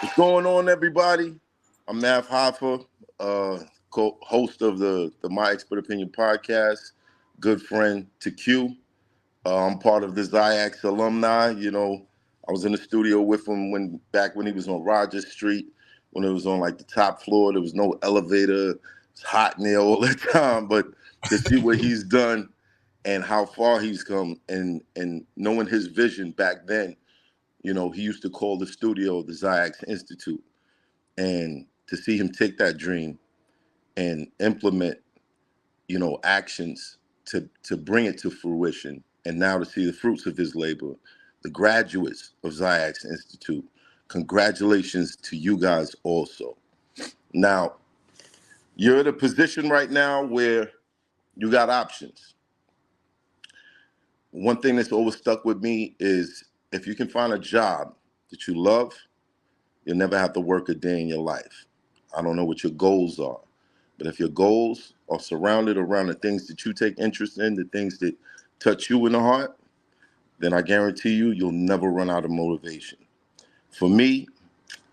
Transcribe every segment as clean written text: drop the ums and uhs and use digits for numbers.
What's going on, everybody? I'm Math Hoffa, host of the My Expert Opinion podcast, good friend to Q. I'm part of the XyayX alumni. You know, I was in the studio with him back when he was on Rogers Street, when it was on like the top floor. There was no elevator. It's hot in there all the time. But to see what he's done and how far he's come, and knowing his vision back then, you know, he used to call the studio the XyayX Institute. And to see him take that dream and implement, you know, actions to bring it to fruition, and now to see the fruits of his labor, the graduates of XyayX Institute, congratulations to you guys also. Now, you're in a position right now where you got options. One thing that's always stuck with me is if you can find a job that you love, you'll never have to work a day in your life. I don't know what your goals are, but if your goals are surrounded around the things that you take interest in, the things that touch you in the heart, then I guarantee you'll never run out of motivation. For me,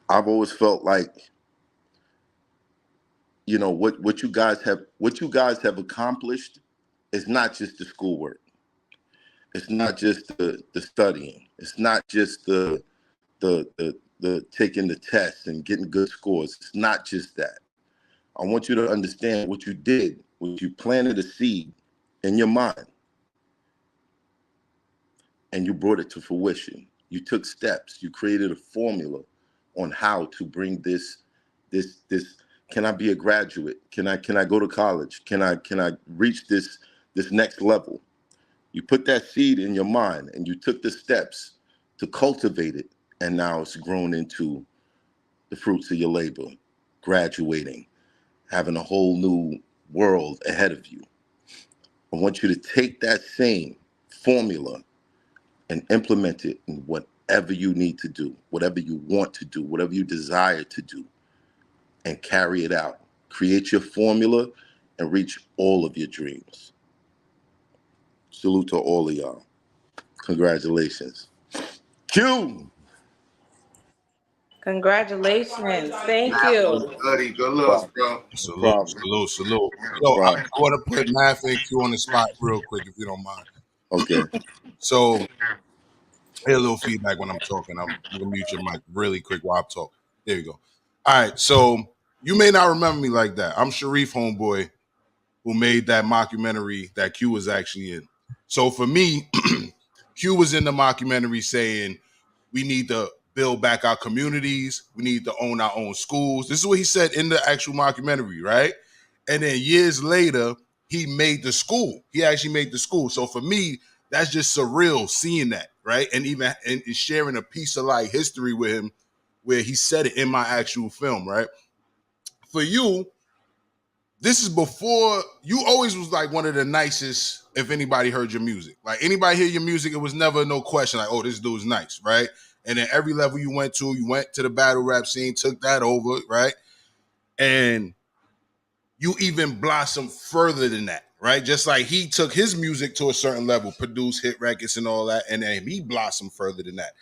I've always felt like, you know, what you guys have accomplished is not just the schoolwork. It's not just the studying. It's not just the taking the tests and getting good scores. It's not just that. I want you to understand what you did was you planted a seed in your mind and you brought it to fruition. You took steps. You created a formula on how to bring this. Can I be a graduate? Can I go to college? Can I reach this next level? You put that seed in your mind and you took the steps to cultivate it, and now it's grown into the fruits of your labor, graduating, having a whole new world ahead of you. I want you to take that same formula and implement it in whatever you need to do, whatever you want to do, whatever you desire to do, and carry it out. Create your formula and reach all of your dreams. Salute to all of y'all. Congratulations. Q! Congratulations. Thank you. Buddy, good luck, bro. Salute. Yo, I want to put Math and Q on the spot real quick, if you don't mind. Okay. So, hey, a little feedback when I'm talking. I'm going to mute your mic really quick while I'm talking. There you go. All right, so you may not remember me like that. I'm Sharif Homeboy, who made that mockumentary that Q was actually in. So for me, Q was in the mockumentary saying we need to build back our communities. We need to own our own schools. This is what he said in the actual mockumentary, right? And then years later, he made the school. He actually made the school. So for me, that's just surreal seeing that, right? And even and sharing a piece of like history with him where he said it in my actual film, right? For you, this is before, you always was like one of the nicest if anybody heard your music. Like anybody hear your music, it was never no question like, oh, this dude's nice, right? And then every level you went to the battle rap scene, took that over, right? And you even blossomed further than that, right? Just like he took his music to a certain level, produced hit records and all that, and then he blossomed further than that.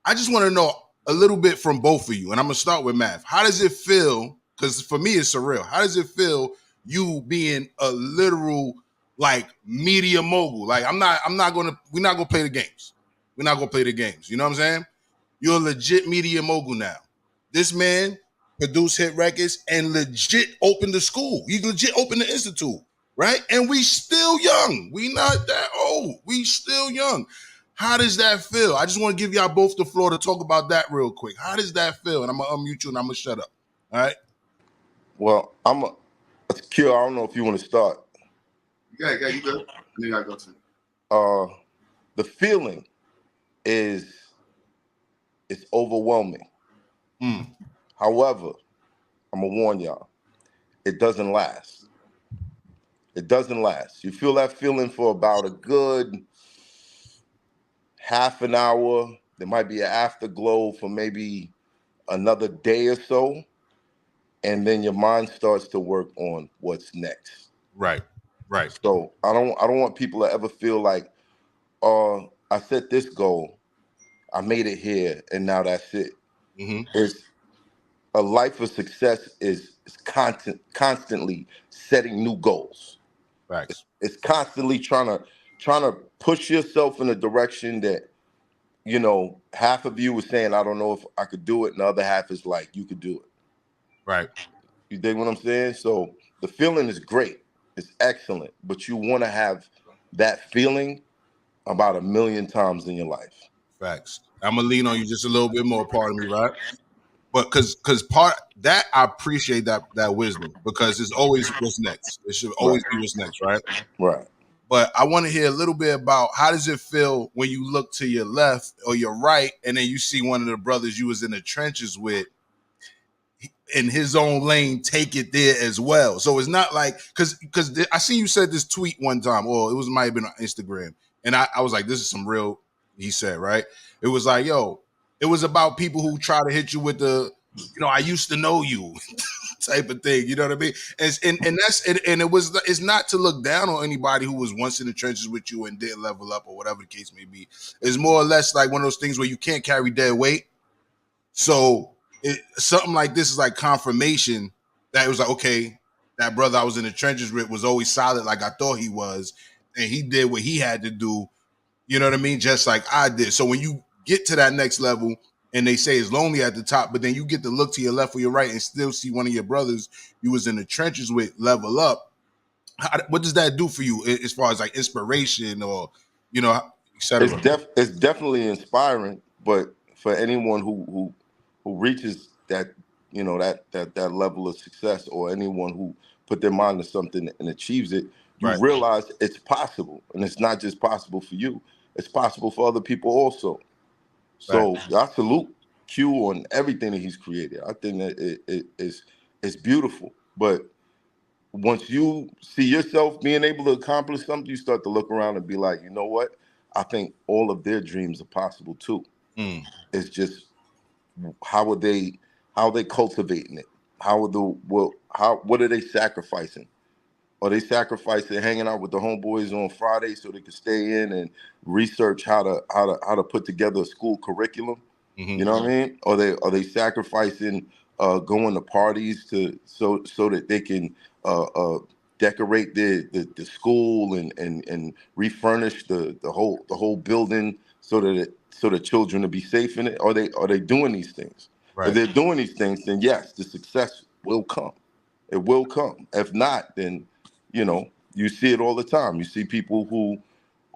I just want to know a little bit from both of you, and I'm going to start with Math. How does it feel, because for me it's surreal, how does it feel you being a literal like media mogul? Like we're not gonna play the games. We're not gonna play the games. You know what I'm saying? You're a legit media mogul now. This man produced hit records and legit opened the school. He legit opened the institute, right? And we still young. We not that old. We still young. How does that feel? I just want to give y'all both the floor to talk about that real quick. How does that feel? And I'm gonna unmute you and I'm gonna shut up. All right. Well, Q, I don't know if you want to start. Yeah, you good. Then I go to. The feeling is it's overwhelming. However, I'm gonna warn y'all, it doesn't last. It doesn't last. You feel that feeling for about a good half an hour. There might be an afterglow for maybe another day or so. And then your mind starts to work on what's next. Right. So I don't want people to ever feel like, I set this goal, I made it here, and now that's it. Mm-hmm. a life of success is constantly setting new goals. Facts. It's constantly trying to push yourself in a direction that, you know, half of you was saying, I don't know if I could do it, and the other half is like, you could do it. Right. You dig what I'm saying? So the feeling is great. It's excellent. But you want to have that feeling about 1,000,000 times in your life. Facts. I'm gonna lean on you just a little bit more, part of me, right? But because part that I appreciate that wisdom, because it's always what's next. It should Right. always be what's next, right? Right. But I want to hear a little bit about how does it feel when you look to your left or your right, and then you see one of the brothers you was in the trenches with in his own lane take it there as well. So it's not like because I see you said this tweet one time, or it might have been on Instagram, and I was like, this is some real. He said, right? It was like, yo, it was about people who try to hit you with the, I used to know you type of thing. You know what I mean? And it's not to look down on anybody who was once in the trenches with you and didn't level up or whatever the case may be. It's more or less like one of those things where you can't carry dead weight. So something like this is like confirmation that it was like, okay, that brother I was in the trenches with was always solid like I thought he was, and he did what he had to do, you know what I mean? Just like I did. So when you get to that next level and they say it's lonely at the top, but then you get to look to your left or your right and still see one of your brothers you was in the trenches with level up, what does that do for you as far as like inspiration or, et cetera? It's definitely inspiring, but for anyone who reaches that, that level of success, or anyone who put their mind to something and achieves it, you Right. realize it's possible, and it's not just possible for you; it's possible for other people also. So I salute Q on everything that he's created. I think that it's beautiful, but once you see yourself being able to accomplish something, you start to look around and be like, you know what? I think all of their dreams are possible too. Mm. It's just how are they cultivating it? What are they sacrificing? Are they sacrificing hanging out with the homeboys on Friday so they can stay in and research how to put together a school curriculum? Mm-hmm. You know what I mean? Are they sacrificing going to parties so that they can decorate the school and refurnish the whole building so that children will be safe in it? Are they doing these things? Right. If they're doing these things, then yes, the success will come. It will come. If not, then you see it all the time. You see people who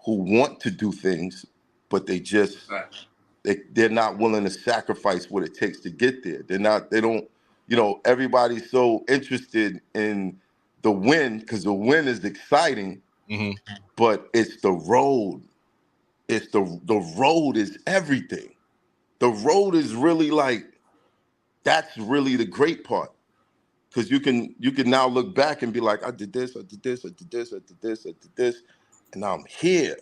want to do things, but they're not willing to sacrifice what it takes to get there. They don't, everybody's so interested in the win because the win is exciting, Mm-hmm. but it's the road. It's the road is everything. The road is really that's really the great part. Because you can now look back and be like, I did this, I did this, I did this, I did this, I did this, and now I'm here.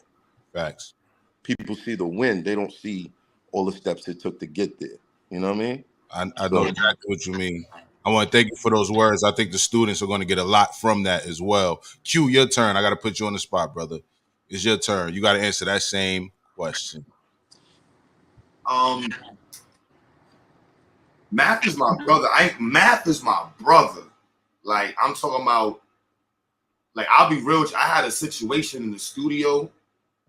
Facts. People see the win. They don't see all the steps it took to get there. You know what I mean? I know exactly what you mean. I want to thank you for those words. I think the students are going to get a lot from that as well. Q, your turn. I got to put you on the spot, brother. It's your turn. You got to answer that same question. Math is my brother. Math is my brother. Like, I'm talking about, like, I'll be real. I had a situation in the studio,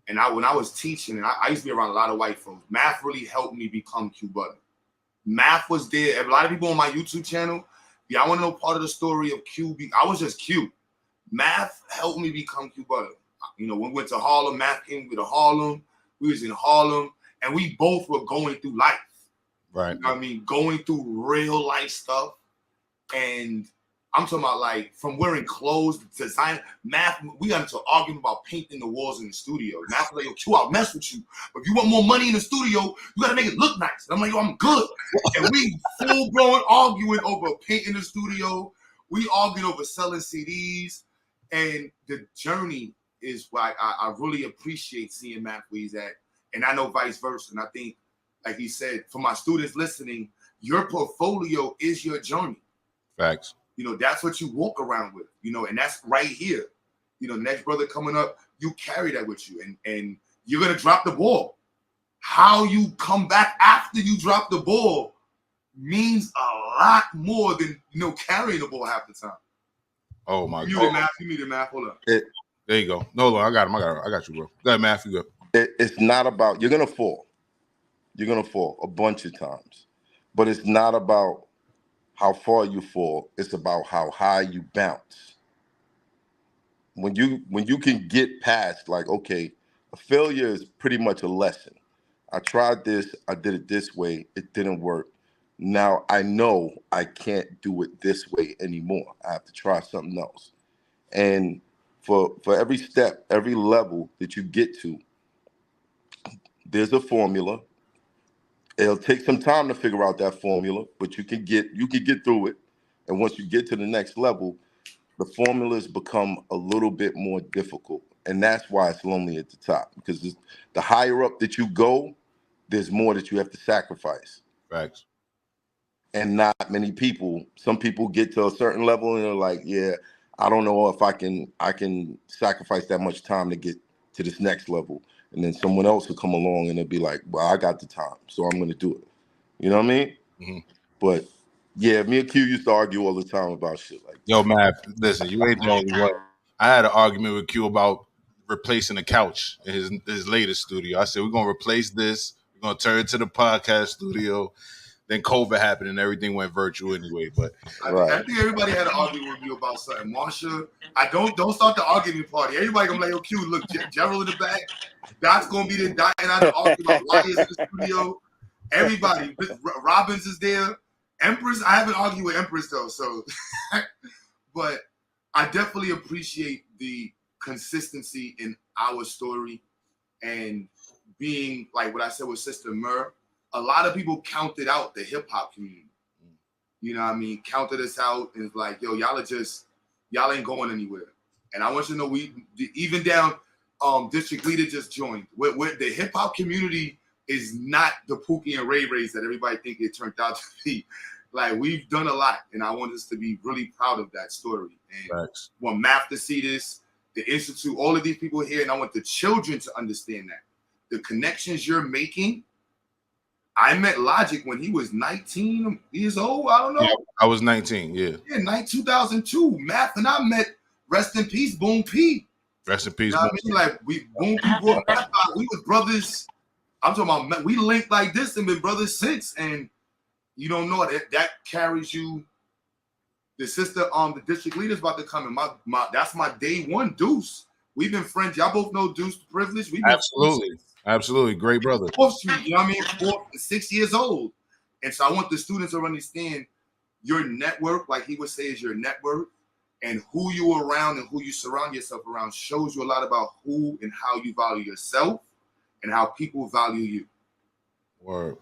and when I was teaching, and I used to be around a lot of white folks. Math really helped me become Q Butter. Math was there. A lot of people on my YouTube channel, I want to know part of the story of Q. I was just Q. Math helped me become Q Butter. When we went to Harlem, Math came to Harlem. We was in Harlem, and we both were going through life. Right. You know what I mean? Going through real life stuff. And I'm talking about, like, from wearing clothes, design, Math. We got into arguing about painting the walls in the studio. Math was like, yo, Q, I'll mess with you. But if you want more money in the studio, you got to make it look nice. And I'm like, yo, I'm good. And we full-blown arguing over painting the studio. We argued over selling CDs. And the journey is why I really appreciate seeing Math where he's at. And I know vice versa. And I think, like he said, for my students listening, your portfolio is your journey. Facts. That's what you walk around with, and that's right here. Next brother coming up, you carry that with you, and you're going to drop the ball. How you come back after you drop the ball means a lot more than carrying the ball half the time. Oh my You God. muted Math. Hold up. There you go. No, I got him. I got you, bro. Go ahead, Math. You go. It's not about, you're gonna fall. You're gonna fall a bunch of times, but it's not about how far you fall. It's about how high you bounce. When you can get past, like, okay, a failure is pretty much a lesson. I tried this, I did it this way, it didn't work. Now I know I can't do it this way anymore. I have to try something else. And for every step, every level that you get to, there's a formula. It'll take some time to figure out that formula, but you can get through it. And once you get to the next level, the formulas become a little bit more difficult. And that's why it's lonely at the top, because the higher up that you go, there's more that you have to sacrifice. Facts. And not many people, some people get to a certain level and they're like, yeah, I don't know if I can sacrifice that much time to get to this next level. And then someone else will come along and they'll be like, well, I got the time, so I'm going to do it. You know what I mean? Mm-hmm. But yeah, me and Q used to argue all the time about shit like that. Yo, Math, listen, you ain't the only one. I had an argument with Q about replacing the couch in his latest studio. I said, we're going to replace this. We're going to turn it to the podcast studio. Then COVID happened and everything went virtual anyway. But I think everybody had an argument with you about something. Marsha, don't start the argument party. Everybody gonna be like, yo, Q, look, Gerald in the back. That's gonna be the dying out to argue about why he's in the studio. Everybody, Robbins is there. Empress, I haven't argued with Empress though, so but I definitely appreciate the consistency in our story and being like what I said with Sister Mur. A lot of people counted out the hip hop community. You know what I mean? Counted us out and it's like, yo, y'all ain't going anywhere. And I want you to know even down District Leader just joined. Where the hip hop community is not the Pookie and Ray Rays that everybody think it turned out to be. Like, we've done a lot, and I want us to be really proud of that story. And Thanks. I want Math to see this, the Institute, all of these people here, and I want the children to understand that. The connections you're making. I met Logic when he was 19 years old. I don't know. Yeah, I was 19, yeah. Yeah, 2002. Math and I met, rest in peace, Boom P. Rest in peace. You know what I mean? Like, Boom P brought Math out. We was brothers. I'm talking about, we linked like this and been brothers since. And you don't know that carries you. The sister, the district leader's about to come in. That's my day one, Deuce. We've been friends. Y'all both know Deuce Privilege. We've been Absolutely. Great brother. 4th Street, you know what I mean? 6 years old. And so I want the students to understand your network, like he would say, is your network, and who you're around and who you surround yourself around shows you a lot about who and how you value yourself and how people value you. Word.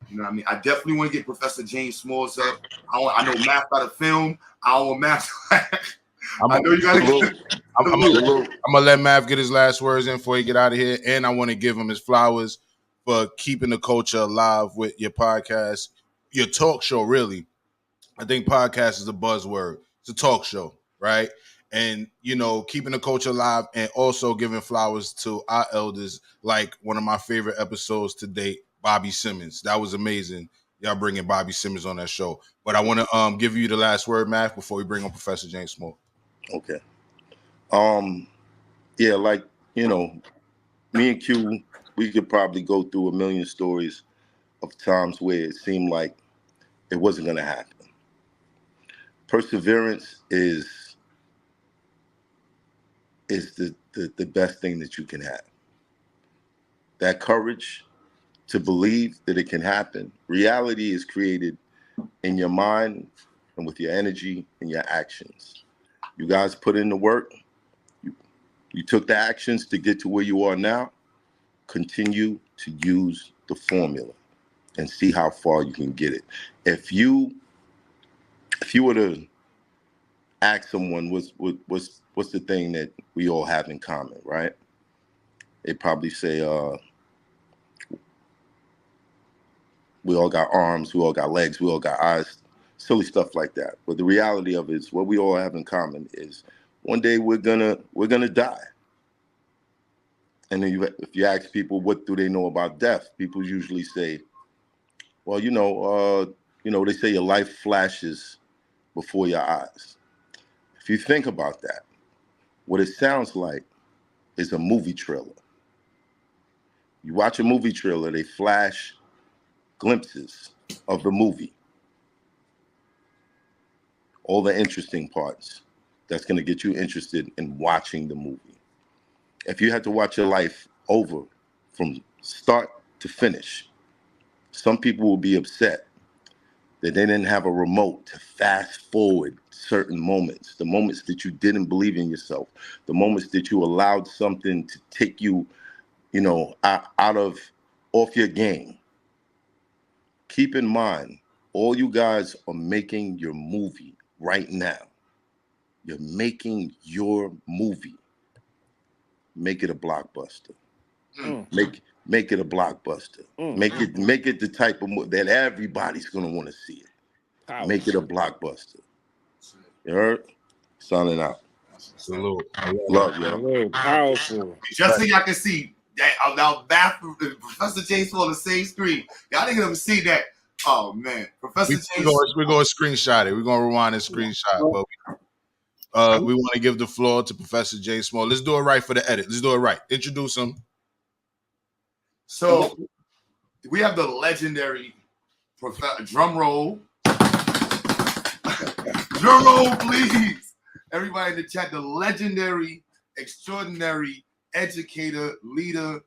You know what I mean? I definitely want to get Professor James Smalls up. I know Math got a film. I don't want Math. I know you got to get. I'm gonna let Mav get his last words in before he get out of here, and I want to give him his flowers for keeping the culture alive with your podcast, your talk show. Really, I think podcast is a buzzword. It's a talk show, right? And keeping the culture alive, and also giving flowers to our elders. Like one of my favorite episodes to date, Bobby Simmons. That was amazing. Y'all bringing Bobby Simmons on that show. But I want to give you the last word, Mav, before we bring on Professor James Small. Okay. Yeah, like, me and Q, we could probably go through a million stories of times where it seemed like it wasn't going to happen. Perseverance is the best thing that you can have. That courage to believe that it can happen. Reality is created in your mind and with your energy and your actions. You guys put in the work. You took the actions to get to where you are now. Continue to use the formula and see how far you can get it. If you were to ask someone what's the thing that we all have in common, right? They'd probably say, we all got arms, we all got legs, we all got eyes, silly stuff like that. But the reality of it is what we all have in common is one day we're gonna die. And then if you ask people what do they know about death, people usually say, well, You know, they say your life flashes before your eyes. If you think about that, what it sounds like is a movie trailer. You watch a movie trailer, they flash glimpses of the movie, all the interesting parts that's going to get you interested in watching the movie. If you had to watch your life over from start to finish, some people will be upset that they didn't have a remote to fast forward certain moments, the moments that you didn't believe in yourself, the moments that you allowed something to take you, you know, out of off your game. Keep in mind, all you guys are making your movie right now. You're making your movie. Make it a blockbuster. Make it a blockbuster. Make it the type of movie that everybody's gonna want to see it. Make it a blockbuster. You heard? Signing out. Salute. Love y'all. Powerful. Just so y'all can see that now Math Professor James on the same screen. Y'all didn't even see that. Oh man, Professor James. We're going to screenshot it. We're going to rewind and screenshot. But we want to give the floor to Professor J. Small. Let's do it right for the edit. Let's do it right. Introduce him. So we have the legendary drum roll. Drum roll, please. Everybody in the chat, the legendary, extraordinary educator, leader,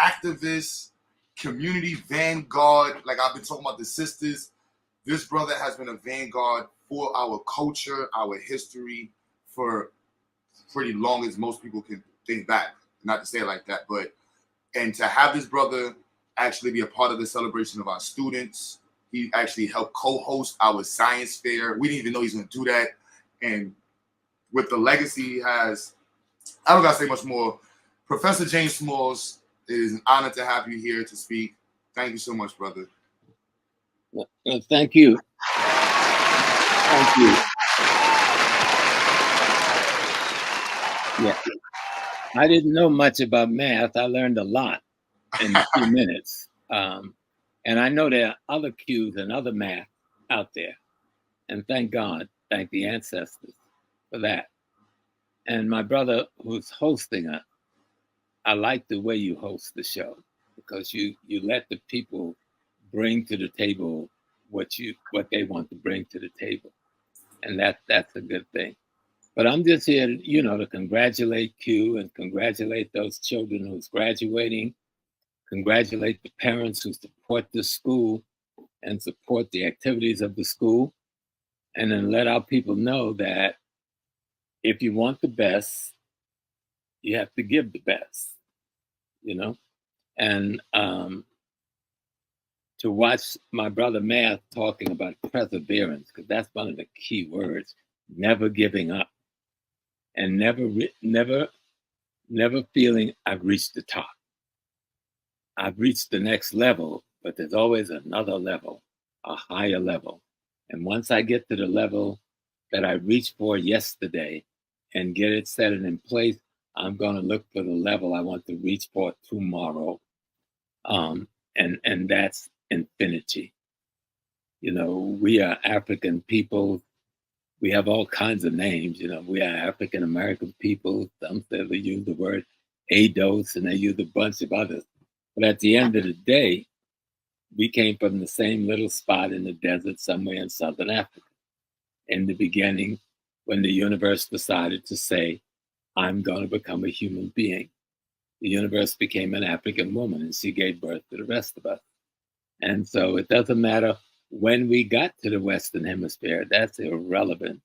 activist, community vanguard. Like I've been talking about the sisters. This brother has been a vanguard for our culture, our history for pretty long as most people can think back. Not to say it like that, but and to have this brother actually be a part of the celebration of our students. He actually helped co-host our science fair. We didn't even know he's going to do that. And with the legacy he has, I don't got to say much more. Professor James Smalls, it is an honor to have you here to speak. Thank you so much, brother. Well, thank you. Thank you. Yeah. I didn't know much about math. I learned a lot in a few minutes. And I know there are other Qs and other math out there. And thank God, thank the ancestors for that. And my brother who's hosting it, I like the way you host the show because you let the people bring to the table what they want to bring to the table. And that's a good thing. But I'm just here, to congratulate Q and congratulate those children who's graduating, congratulate the parents who support the school and support the activities of the school, and then let our people know that if you want the best, you have to give the best, And to watch my brother Math talking about perseverance, because that's one of the key words, never giving up. And never feeling I've reached the top. I've reached the next level, but there's always another level, a higher level. And once I get to the level that I reached for yesterday and get it set in place, I'm going to look for the level I want to reach for tomorrow. And that's infinity. We are African people. We have all kinds of names, we are African American people. Some say they use the word ADOS and they use a bunch of others. But at the end of the day, we came from the same little spot in the desert somewhere in Southern Africa. In the beginning, when the universe decided to say, I'm going to become a human being, the universe became an African woman and she gave birth to the rest of us. And so it doesn't matter when we got to the Western Hemisphere, that's irrelevant.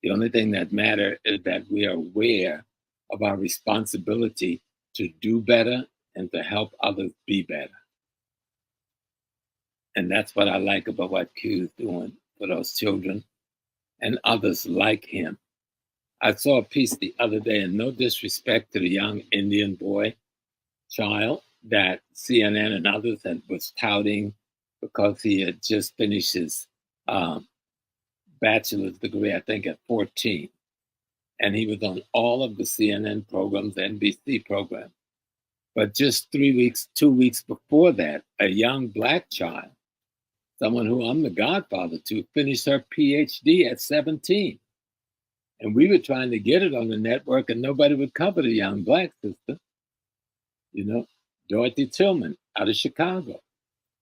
The only thing that matters is that we are aware of our responsibility to do better and to help others be better. And that's what I like about what Q is doing for those children and others like him. I saw a piece the other day, and no disrespect to the young Indian child that CNN and others was touting because he had just finished his bachelor's degree, I think at 14. And he was on all of the CNN programs, NBC programs. But just 2 weeks before that, a young Black child someone who I'm the godfather to, finished her PhD at 17. And we were trying to get it on the network, and nobody would cover the young black sister. You know, Dorothy Tillman out of Chicago,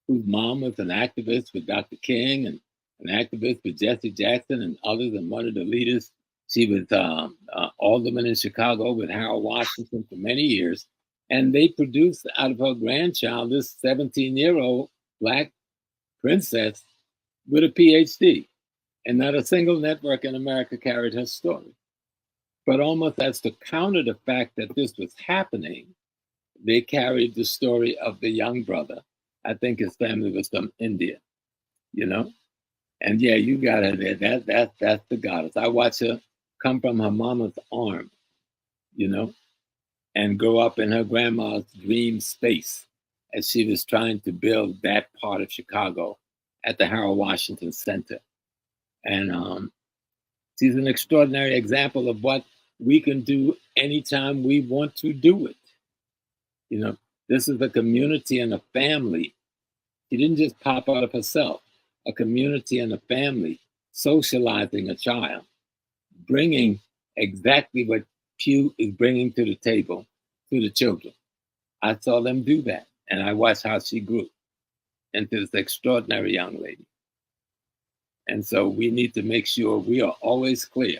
whose mom was an activist with Dr. King and an activist with Jesse Jackson and others, and one of the leaders. She was alderman in Chicago with Harold Washington for many years. And they produced out of her grandchild this 17-year-old black princess with a PhD. And not a single network in America carried her story. But almost as to counter the fact that this was happening, they carried the story of the young brother. I think his family was from India, you know? And yeah, you got her there. That's the goddess. I watch her come from her mama's arm, you know, and grow up in her grandma's dream space as she was trying to build that part of Chicago at the Harold Washington Center. And she's an extraordinary example of what we can do anytime we want to do it. You know, this is a community and a family. She didn't just pop out of herself. A community and a family socializing a child, bringing exactly what Q is bringing to the table to the children. I saw them do that, and I watched how she grew into this extraordinary young lady. And so we need to make sure we are always clear.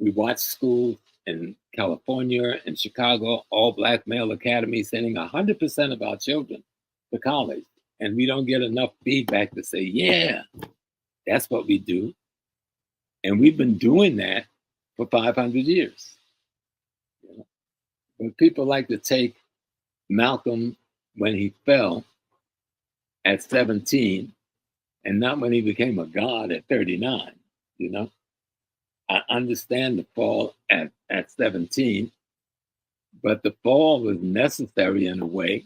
We watch schools in California and Chicago, all black male academies, sending 100% of our children to college. And we don't get enough feedback to say, yeah, that's what we do. And we've been doing that for 500 years. You know? But people like to take Malcolm when he fell at 17 and not when he became a god at 39, you know? I understand the fall at 17, but the fall was necessary in a way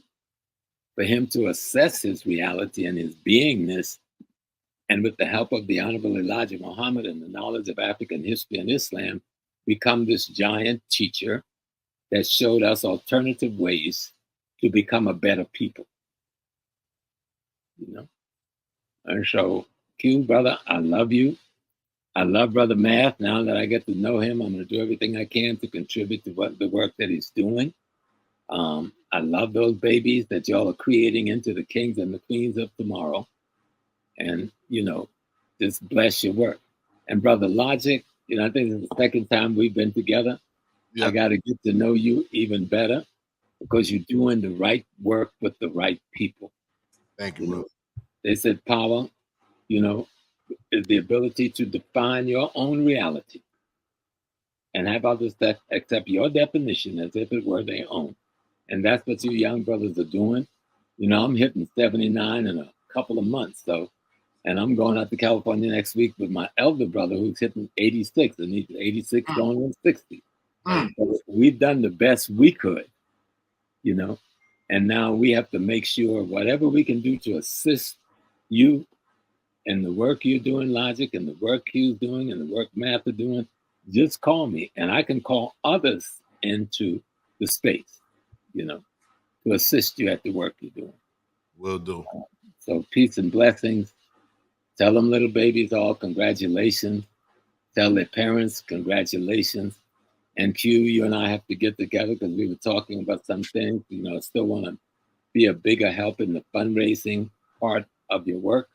for him to assess his reality and his beingness, and with the help of the Honorable Elijah Muhammad and the knowledge of African history and Islam, become this giant teacher that showed us alternative ways to become a better people. You know? And so, Q, brother, I love you. I love Brother Math. Now that I get to know him, I'm going to do everything I can to contribute to the work that he's doing. I love those babies that y'all are creating into the kings and the queens of tomorrow. And, you know, just bless your work. And Brother Logic, you know, I think it's the second time we've been together. Yeah. I got to get to know you even better because you're doing the right work with the right people. Thank you, bro. They said power, you know, is the ability to define your own reality and have others that accept your definition as if it were their own. And that's what you young brothers are doing. You know, I'm hitting 79 in a couple of months, so, and I'm going out to California next week with my elder brother who's hitting 86, and he's 86 going on 60. So we've done the best we could, you know, and now we have to make sure whatever we can do to assist you in the work you're doing, Logic, and the work Q's doing, and the work Math are doing, just call me, and I can call others into the space, you know, to assist you at the work you're doing. Will do. So peace and blessings. Tell them little babies all congratulations. Tell their parents congratulations. And Q, you and I have to get together because we were talking about some things. You know, I still want to be a bigger help in the fundraising part of your work.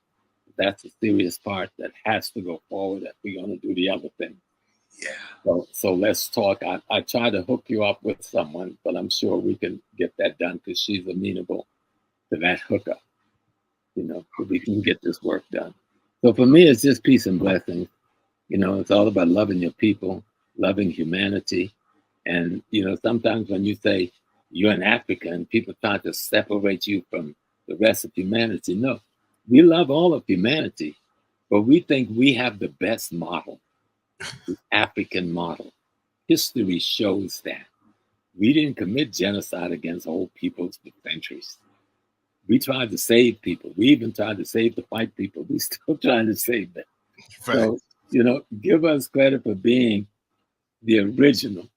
That's a serious part that has to go forward if we're going to do the other thing. Yeah. So let's talk. I try to hook you up with someone, but I'm sure we can get that done because she's amenable to that hookup. You know, so we can get this work done. So for me, it's just peace and blessings. You know, it's all about loving your people, loving humanity. And, you know, sometimes when you say you're an African, people try to separate you from the rest of humanity. No, we love all of humanity, but we think we have the best model, the African model. History shows that. We didn't commit genocide against whole peoples for centuries. We tried to save people. We even tried to save the white people. We're still trying to save them. Right. So, you know, give us credit for being the original.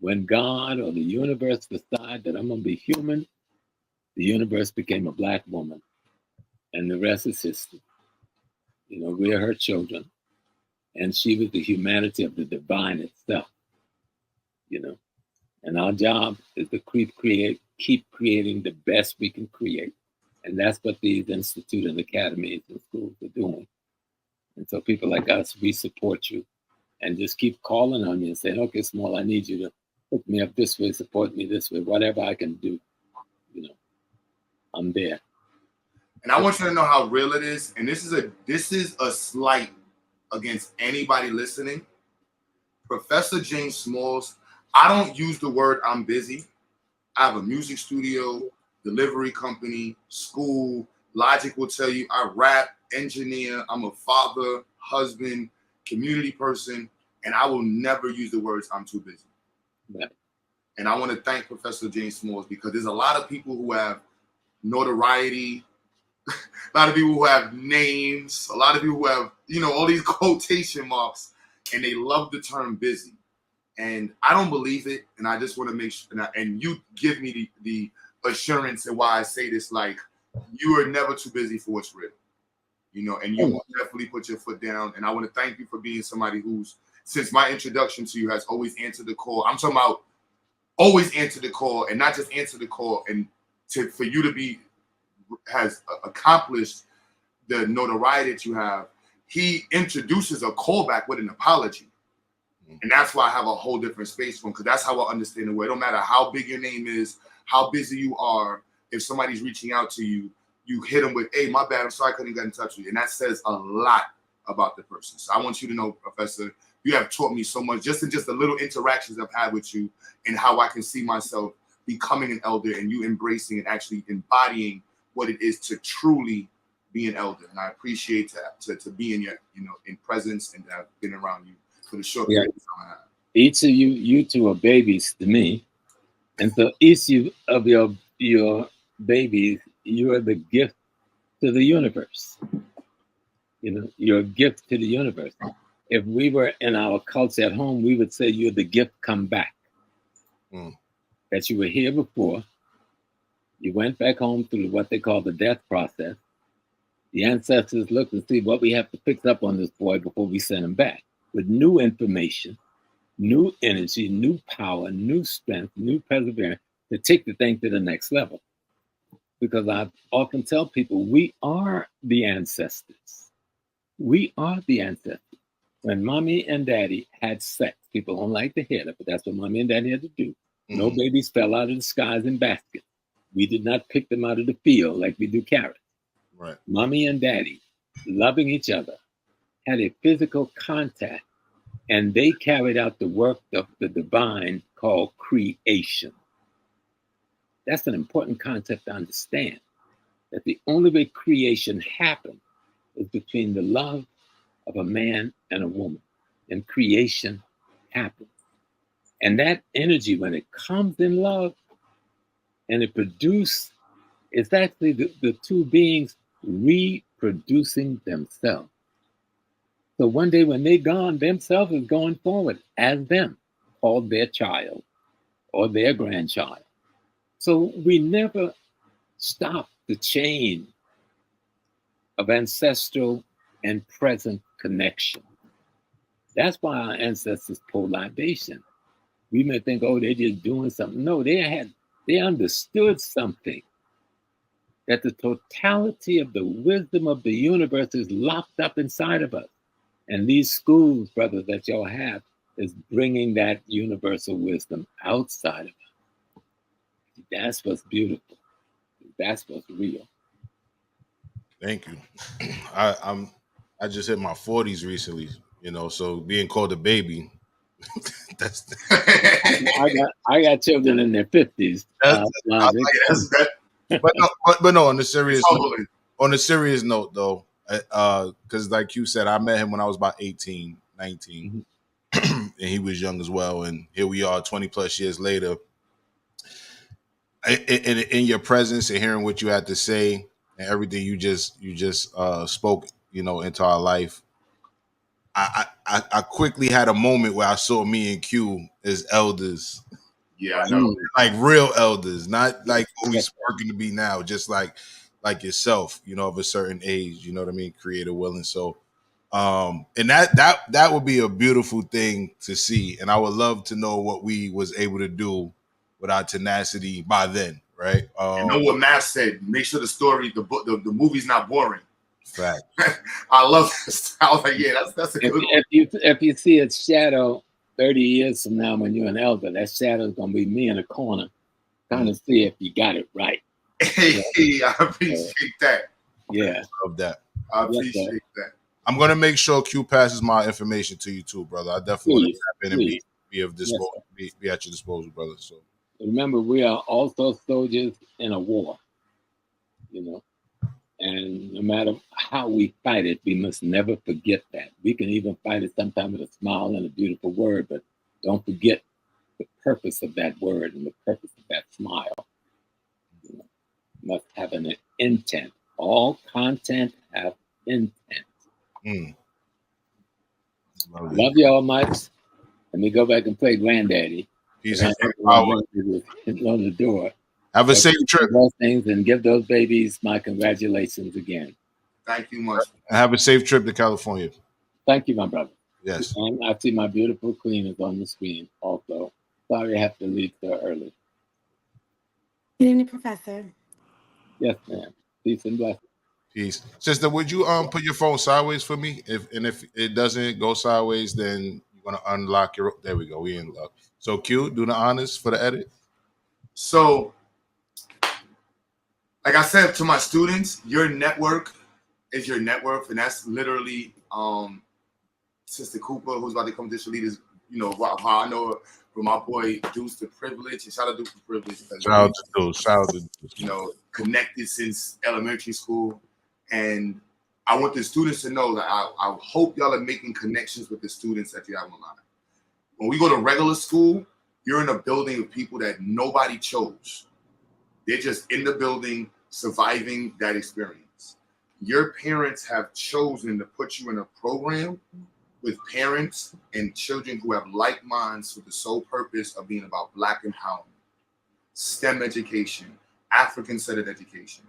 When God or the universe decided that I'm going to be human, the universe became a black woman. and the rest is history. You know, we are her children, and she was the humanity of the divine itself. You know, and our job is to keep creating the best we can create, and that's what these institutes and academies and schools are doing. And so, people like us, we support you, and just keep calling on you and saying, "Okay, Small, I need you to hook me up this way, support me this way, whatever I can do." You know, I'm there. And I want you to know how real it is. And this is a slight against anybody listening. Professor James Smalls, I don't use the word I'm busy. I have a music studio, delivery company, school. Logic will tell you I rap, engineer, I'm a father, husband, community person, and I will never use the words I'm too busy. Right. And I want to thank Professor James Smalls because there's a lot of people who have notoriety, a lot of people who have names, a lot of people who have, all these quotation marks, and they love the term busy. And I don't believe it. And I just want to make sure, and you give me the assurance and why I say this, like, you are never too busy for what's real, and you definitely put your foot down. And I want to thank you for being somebody who's, since my introduction to you, has always answered the call. I'm talking about always answer the call, and not just answer the call, and for you to has accomplished the notoriety that you have. He introduces a callback with an apology. And that's why I have a whole different space for him, because that's how I understand the way. It don't matter how big your name is, how busy you are. If somebody's reaching out to you, you hit them with, "Hey, my bad, I'm sorry I couldn't get in touch with you." And that says a lot about the person. So I want you to know, Professor, you have taught me so much just in the little interactions I've had with you, and how I can see myself becoming an elder and you embracing and actually embodying what it is to truly be an elder. And I appreciate to be in your, in presence, and have been around you for the short period of time I have. Each of you two are babies to me. And so each of your babies, you are the gift to the universe. You're a gift to the universe. If we were in our culture at home, we would say you're the gift come back. That you were here before. You went back home through what they call the death process. The ancestors looked and see what we have to fix up on this boy before we send him back with new information, new energy, new power, new strength, new perseverance to take the thing to the next level. Because I often tell people, we are the ancestors. We are the ancestors. When mommy and daddy had sex, people don't like to hear that, but that's what mommy and daddy had to do. No babies fell out of the skies in baskets. We did not pick them out of the field like we do carrots. Right. Mommy and daddy, loving each other, had a physical contact, and they carried out the work of the divine called creation. That's an important concept to understand, that the only way creation happened is between the love of a man and a woman, and creation happens. And that energy, when it comes in love and it produces, it's actually the two beings reproducing themselves. So one day when they're gone, themselves is going forward as them, called their child or their grandchild. So we never stop the chain of ancestral and present connection. That's why our ancestors pulled libation. We may think, oh, they're just doing something. No, they understood something. That the totality of the wisdom of the universe is locked up inside of us. And these schools, brothers, that y'all have is bringing that universal wisdom outside of us. That's what's beautiful. That's what's real. Thank you. I just hit my 40s recently, so being called a baby, that's I got children in their 50s. But no, on the serious note though, because like you said, I met him when I was about 18, 19, and he was young as well. And here we are 20 plus years later. In your presence and hearing what you had to say and everything you just spoke, into our life, I quickly had a moment where I saw me and Q as elders. Yeah, I know. Like real elders, not like what we're working to be now. Just like like yourself, of a certain age, you know what I mean, creative willing. So and that would be a beautiful thing to see. And I would love to know what we was able to do with our tenacity by then, right? You know what Matt said? Make sure the story, the book, the movie's not boring. Fact. I love this. I was like, yeah, that's a good one. If you see a shadow 30 years from now when you're an elder, that shadow's gonna be me in a corner, trying to see if you got it right. Hey, I appreciate that. Yeah. Love that. I appreciate that. I'm gonna make sure Q passes my information to you too, brother. I definitely want to tap in and be of disposal, be at your disposal, brother. So remember, we are also soldiers in a war, and no matter how we fight it, we must never forget that. We can even fight it sometimes with a smile and a beautiful word, but don't forget the purpose of that word and the purpose of that smile. Must have an intent. All content have intent. Love y'all much. Let me go back and play Granddaddy. He's on the door. Have a safe trip. Those things, and give those babies my congratulations again. Thank you much. Have a safe trip to California. Thank you, my brother. Yes. And I see my beautiful queen is on the screen also. Sorry I have to leave so early. Good evening, Professor. Yes, ma'am. Peace and blessings. Peace. Sister, would you put your phone sideways for me? If it doesn't go sideways, then you're gonna unlock your. There we go. We in luck. So Q, do the honors for the edit. So, like I said to my students, your network is your net worth, and that's literally Sister Cooper, who's about to come district leaders. How I know her from my boy Deuce to Privilege, and shout out Deuce to Privilege. Shout out to Deuce. Shout out to Deuce. Connected since elementary school. And I want the students to know that I hope y'all are making connections with the students that you have online. When we go to regular school, you're in a building of people that nobody chose. They're just in the building surviving that experience. Your parents have chosen to put you in a program with parents and children who have like minds with the sole purpose of being about Black empowerment, STEM education, African-centered education.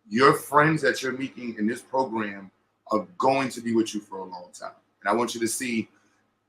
Your friends that you're meeting in this program are going to be with you for a long time. And I want you to see,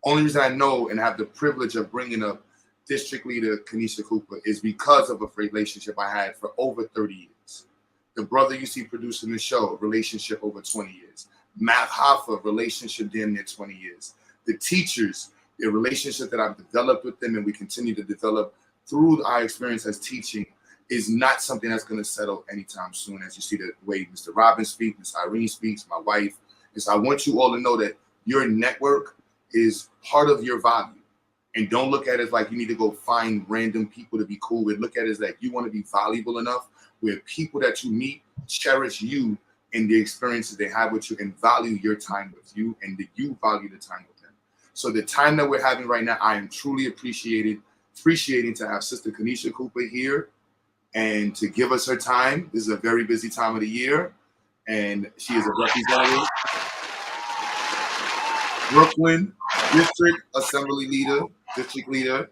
only reason I know and have the privilege of bringing up District Leader Kanisha Cooper is because of a relationship I had for over 30 years. The brother you see producing the show, relationship over 20 years. Math Hoffa, relationship damn near 20 years. The teachers, the relationship that I've developed with them and we continue to develop through our experience as teaching is not something that's going to settle anytime soon. As you see the way Mr. Robbins speaks, Ms. Irene speaks, my wife. And so I want you all to know that your network is part of your value. And don't look at it as like you need to go find random people to be cool with. Look at it as like you want to be valuable enough where people that you meet cherish you and the experiences they have with you and value your time with you and that you value the time with them. So the time that we're having right now, I am truly appreciating to have Sister Kanisha Cooper here and to give us her time. This is a very busy time of the year, and she is a representative, Brooklyn District Assembly Leader, District Leader.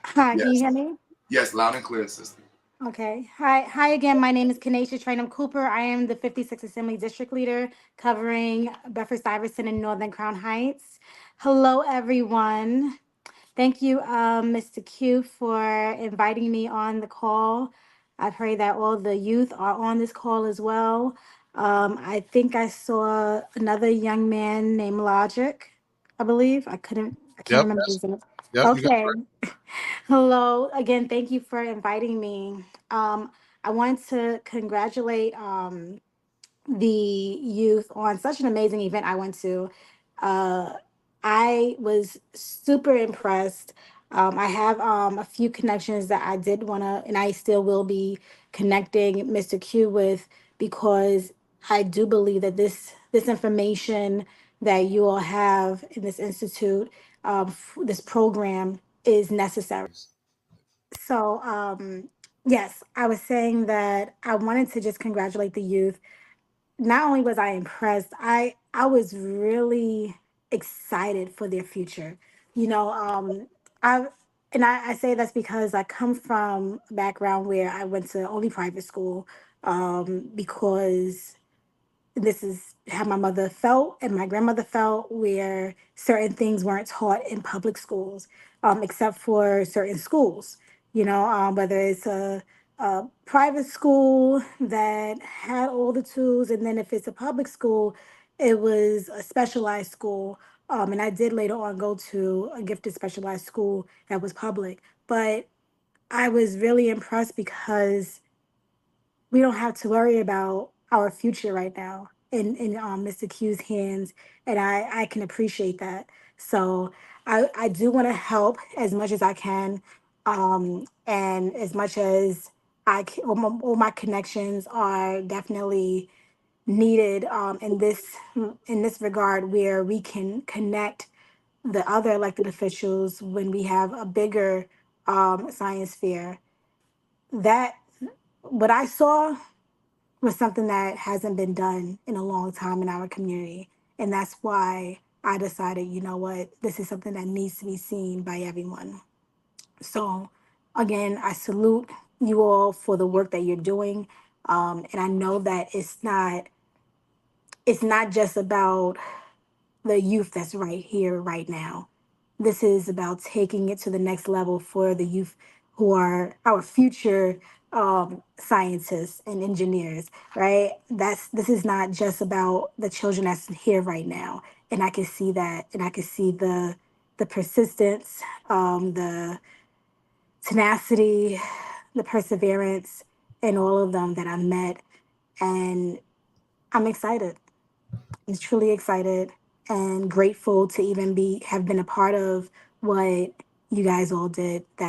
Hi, Yes. Can you hear me? Yes, loud and clear, sister. Okay. Hi again. My name is Kanisha Trainum Cooper. I am the 56th Assembly District Leader covering Bedford-Stuyvesant and Northern Crown Heights. Hello, everyone. Thank you, Mr. Q, for inviting me on the call. I pray that all the youth are on this call as well. I think I saw another young man named Logic, I believe. I can't remember his name. Yep, Okay. Hello again. Thank you for inviting me. I want to congratulate the youth on such an amazing event I went to. I was super impressed. I have a few connections that I did want to, and I still will be connecting Mr. Q with because I do believe that this information that you all have in this institute, this program, is necessary. So, yes, I was saying that I wanted to just congratulate the youth. Not only was I impressed, I was really excited for their future. You know, I I say that's because I come from a background where I went to only private school because this is how my mother felt and my grandmother felt, where certain things weren't taught in public schools, except for certain schools, whether it's a private school that had all the tools, and then if it's a public school, it was a specialized school. And I did later on go to a gifted specialized school that was public. But I was really impressed because we don't have to worry about our future right now in Mr. Q's hands, and I can appreciate that. So I do want to help as much as I can, and as much as all my connections are definitely needed, in this regard, where we can connect the other elected officials when we have a bigger science fair. That what I saw was something that hasn't been done in a long time in our community. And that's why I decided, you know what, this is something that needs to be seen by everyone. So, again, I salute you all for the work that you're doing. And I know that it's not just about the youth that's right here, right now. This is about taking it to the next level for the youth who are our future scientists and engineers, right? This is not just about the children that's here right now, and I can see that, and I can see the persistence, the tenacity, the perseverance, and all of them that I met, and I'm excited. I'm truly excited and grateful to even have been a part of what you guys all did that